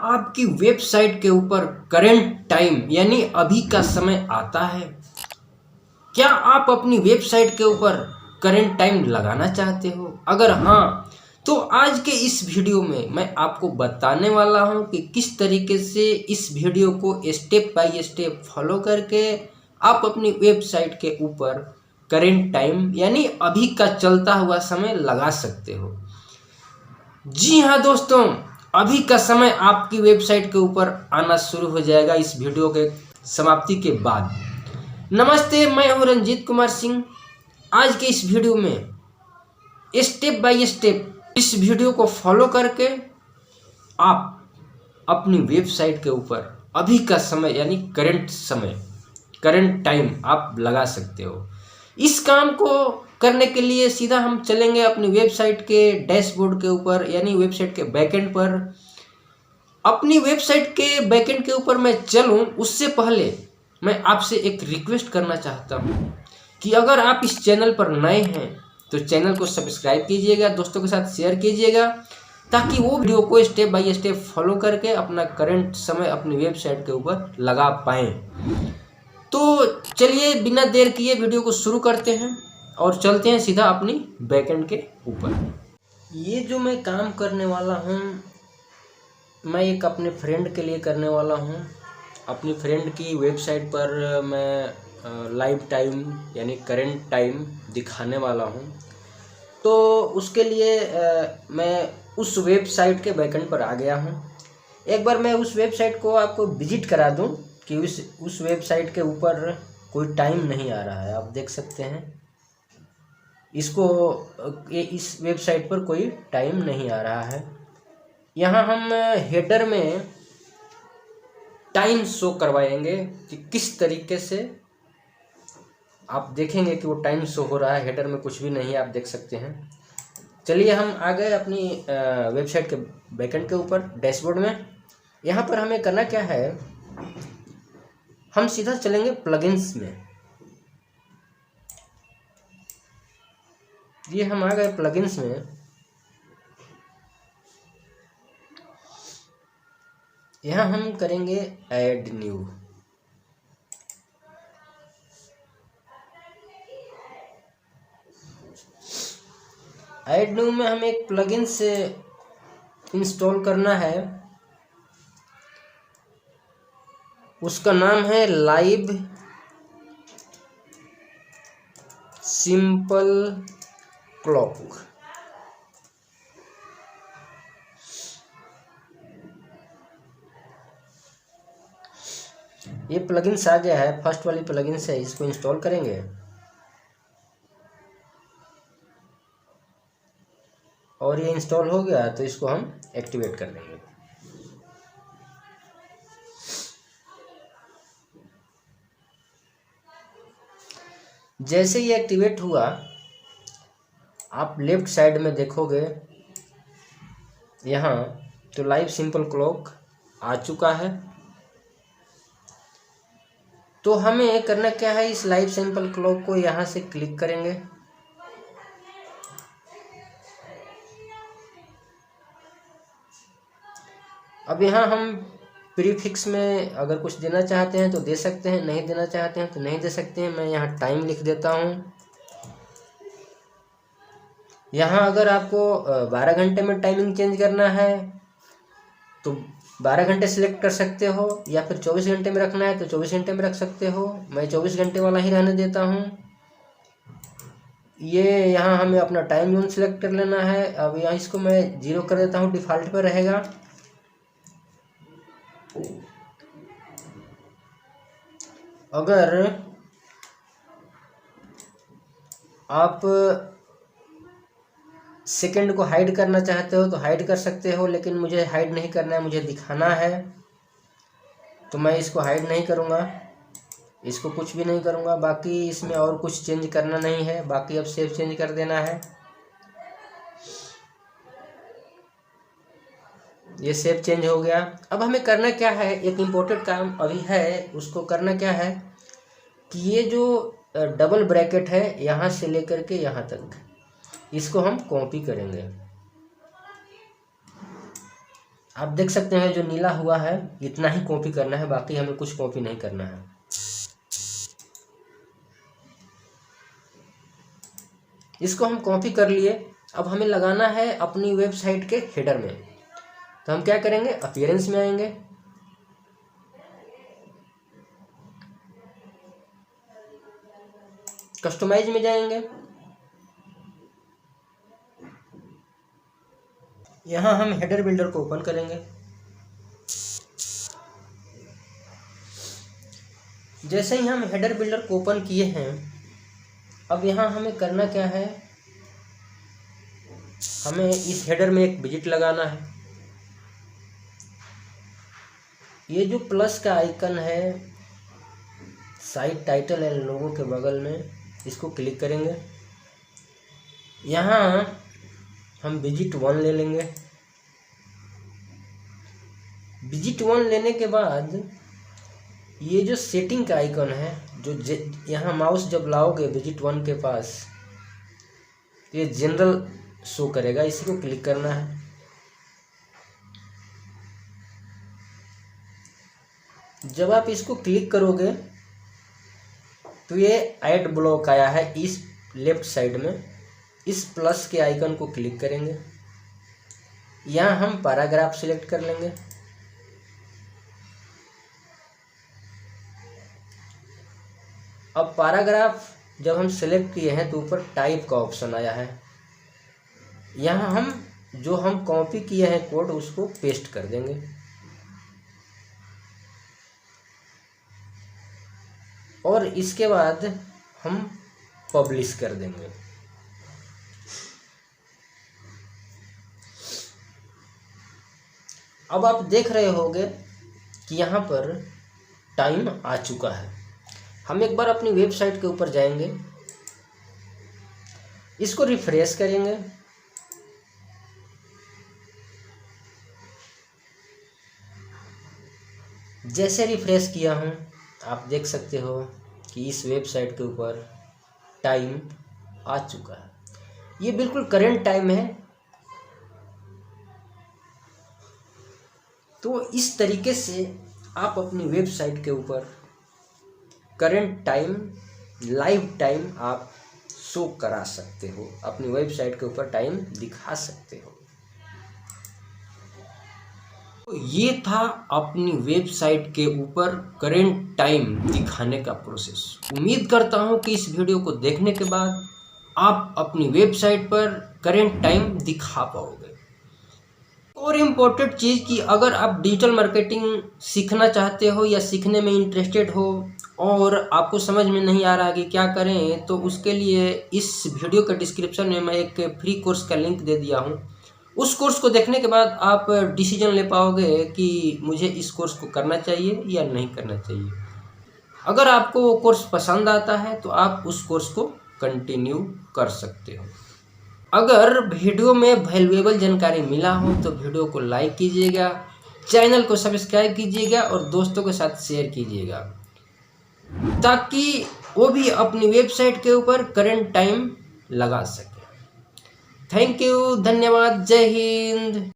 आपकी वेबसाइट के ऊपर करंट टाइम यानी अभी का समय आता है? क्या आप अपनी वेबसाइट के ऊपर करंट टाइम लगाना चाहते हो? अगर हाँ, तो आज के इस वीडियो में मैं आपको बताने वाला हूँ कि किस तरीके से इस वीडियो को स्टेप बाय स्टेप फॉलो करके आप अपनी वेबसाइट के ऊपर करंट टाइम यानी अभी का चलता हुआ समय लगा सकते हो। जी हाँ दोस्तों, अभी का समय आपकी वेबसाइट के ऊपर आना शुरू हो जाएगा इस वीडियो के समाप्ति के बाद। नमस्ते, मैं हूँ रंजीत कुमार सिंह। आज के इस वीडियो में स्टेप बाय स्टेप इस वीडियो को फॉलो करके आप अपनी वेबसाइट के ऊपर अभी का समय यानी करंट टाइम आप लगा सकते हो। इस काम को करने के लिए सीधा हम चलेंगे अपनी वेबसाइट के डैशबोर्ड के ऊपर यानी वेबसाइट के बैकएंड पर। अपनी वेबसाइट के बैकएंड के ऊपर मैं चलूं उससे पहले मैं आपसे एक रिक्वेस्ट करना चाहता हूं कि अगर आप इस चैनल पर नए हैं तो चैनल को सब्सक्राइब कीजिएगा, दोस्तों के साथ शेयर कीजिएगा ताकि वो वीडियो को स्टेप बाय स्टेप फॉलो करके अपना करंट समय अपनी वेबसाइट के ऊपर लगा पाएँ। तो चलिए बिना देर किए वीडियो को शुरू करते हैं और चलते हैं सीधा अपनी बैकएंड के ऊपर। ये जो मैं काम करने वाला हूँ मैं एक अपने फ्रेंड के लिए करने वाला हूँ। अपनी फ्रेंड की वेबसाइट पर मैं लाइव टाइम यानी करंट टाइम दिखाने वाला हूँ। तो उसके लिए मैं उस वेबसाइट के बैकएंड पर आ गया हूँ। एक बार मैं उस वेबसाइट को आपको विजिट करा दूँ कि उस वेबसाइट के ऊपर कोई टाइम नहीं आ रहा है। आप देख सकते हैं इस वेबसाइट पर कोई टाइम नहीं आ रहा है। यहाँ हम हेडर में टाइम शो करवाएंगे कि किस तरीके से आप देखेंगे कि वो टाइम शो हो रहा है। हेडर में कुछ भी नहीं है, आप देख सकते हैं। चलिए हम आ गए अपनी वेबसाइट के बैकएंड के ऊपर डैशबोर्ड में। यहाँ पर हमें करना क्या है, हम सीधा चलेंगे प्लगइन्स में। ये हम आ गए प्लगइन्स में। यहाँ हम करेंगे ऐड न्यू। ऐड न्यू में हमें एक प्लगइन से इंस्टॉल करना है। उसका नाम है लाइव सिंपल क्लॉक। ये प्लगइन्स आ गया है, फर्स्ट वाली प्लगइन्स है, इसको इंस्टॉल करेंगे और ये इंस्टॉल हो गया तो इसको हम एक्टिवेट कर देंगे। जैसे ये एक्टिवेट हुआ आप लेफ्ट साइड में देखोगे यहाँ तो लाइव सिंपल क्लॉक आ चुका है। तो हमें करना क्या है, इस लाइव सिंपल क्लॉक को यहाँ से क्लिक करेंगे। अब यहाँ हम प्रीफिक्स में अगर कुछ देना चाहते हैं तो दे सकते हैं, नहीं देना चाहते हैं तो नहीं दे सकते हैं। मैं यहाँ टाइम लिख देता हूँ। यहाँ अगर आपको 12 घंटे में टाइमिंग चेंज करना है तो 12 घंटे सिलेक्ट कर सकते हो, या फिर 24 घंटे में रखना है तो 24 घंटे में रख सकते हो। मैं 24 घंटे वाला ही रहने देता हूँ। ये यहाँ हमें अपना टाइम जोन सिलेक्ट कर लेना है। अब यहाँ इसको मैं 0 कर देता हूँ, डिफ़ॉल्ट पर रहेगा। अगर आप सेकंड को हाइड करना चाहते हो तो हाइड कर सकते हो, लेकिन मुझे हाइड नहीं करना है, मुझे दिखाना है तो मैं इसको हाइड नहीं करूँगा, इसको कुछ भी नहीं करूँगा। बाकी इसमें और कुछ चेंज करना नहीं है, बाकी अब सेव चेंज कर देना है। ये सेव चेंज हो गया। अब हमें करना क्या है, एक इम्पोर्टेंट काम अभी है, उसको करना क्या है कि ये जो डबल ब्रैकेट है यहाँ से लेकर के यहाँ तक इसको हम कॉपी करेंगे। आप देख सकते हैं जो नीला हुआ है इतना ही कॉपी करना है, बाकी हमें कुछ कॉपी नहीं करना है। इसको हम कॉपी कर लिए। अब हमें लगाना है अपनी वेबसाइट के हेडर में। तो हम क्या करेंगे, अपीयरेंस में आएंगे, कस्टमाइज में जाएंगे, यहाँ हम हेडर बिल्डर को ओपन करेंगे। जैसे ही हम हेडर बिल्डर को ओपन किए हैं, अब यहाँ हमें करना क्या है, हमें इस हेडर में एक विजिट लगाना है। ये जो प्लस का आइकन है साइट टाइटल एंड लोगो के बगल में, इसको क्लिक करेंगे। यहाँ हम विजिट 1 ले लेंगे। विजिट 1 लेने के बाद ये जो सेटिंग का आइकन है, जो यहाँ माउस जब लाओगे विजिट 1 के पास, ये जनरल शो करेगा, इसी को क्लिक करना है। जब आप इसको क्लिक करोगे तो ये ऐड ब्लॉक आया है इस लेफ्ट साइड में। इस प्लस के आइकन को क्लिक करेंगे, यहाँ हम पैराग्राफ सिलेक्ट कर लेंगे। अब पैराग्राफ जब हम सिलेक्ट किए हैं तो ऊपर टाइप का ऑप्शन आया है, यहाँ हम जो हम कॉपी किए हैं कोड उसको पेस्ट कर देंगे। और इसके बाद हम पब्लिश कर देंगे। अब आप देख रहे होंगे कि यहाँ पर टाइम आ चुका है। हम एक बार अपनी वेबसाइट के ऊपर जाएंगे, इसको रिफ्रेश करेंगे। जैसे रिफ्रेश किया हूँ, आप देख सकते हो कि इस वेबसाइट के ऊपर टाइम आ चुका है। ये बिल्कुल करंट टाइम है। तो इस तरीके से आप अपनी वेबसाइट के ऊपर करंट टाइम, लाइव टाइम आप शो करा सकते हो, अपनी वेबसाइट के ऊपर टाइम दिखा सकते हो। तो ये था अपनी वेबसाइट के ऊपर करंट टाइम दिखाने का प्रोसेस। उम्मीद करता हूँ कि इस वीडियो को देखने के बाद आप अपनी वेबसाइट पर करंट टाइम दिखा पाओगे। और इम्पोर्टेंट चीज़ कि अगर आप डिजिटल मार्केटिंग सीखना चाहते हो या सीखने में इंटरेस्टेड हो और आपको समझ में नहीं आ रहा कि क्या करें, तो उसके लिए इस वीडियो के डिस्क्रिप्शन में मैं एक फ्री कोर्स का लिंक दे दिया हूँ। उस कोर्स को देखने के बाद आप डिसीजन ले पाओगे कि मुझे इस कोर्स को करना चाहिए या नहीं करना चाहिए। अगर आपको वो कोर्स पसंद आता है तो आप उस कोर्स को कंटिन्यू कर सकते हो। अगर वीडियो में वैल्यूएबल जानकारी मिला हो तो वीडियो को लाइक कीजिएगा, चैनल को सब्सक्राइब कीजिएगा और दोस्तों के साथ शेयर कीजिएगा, ताकि वो भी अपनी वेबसाइट के ऊपर करंट टाइम लगा सके। थैंक यू, धन्यवाद, जय हिंद।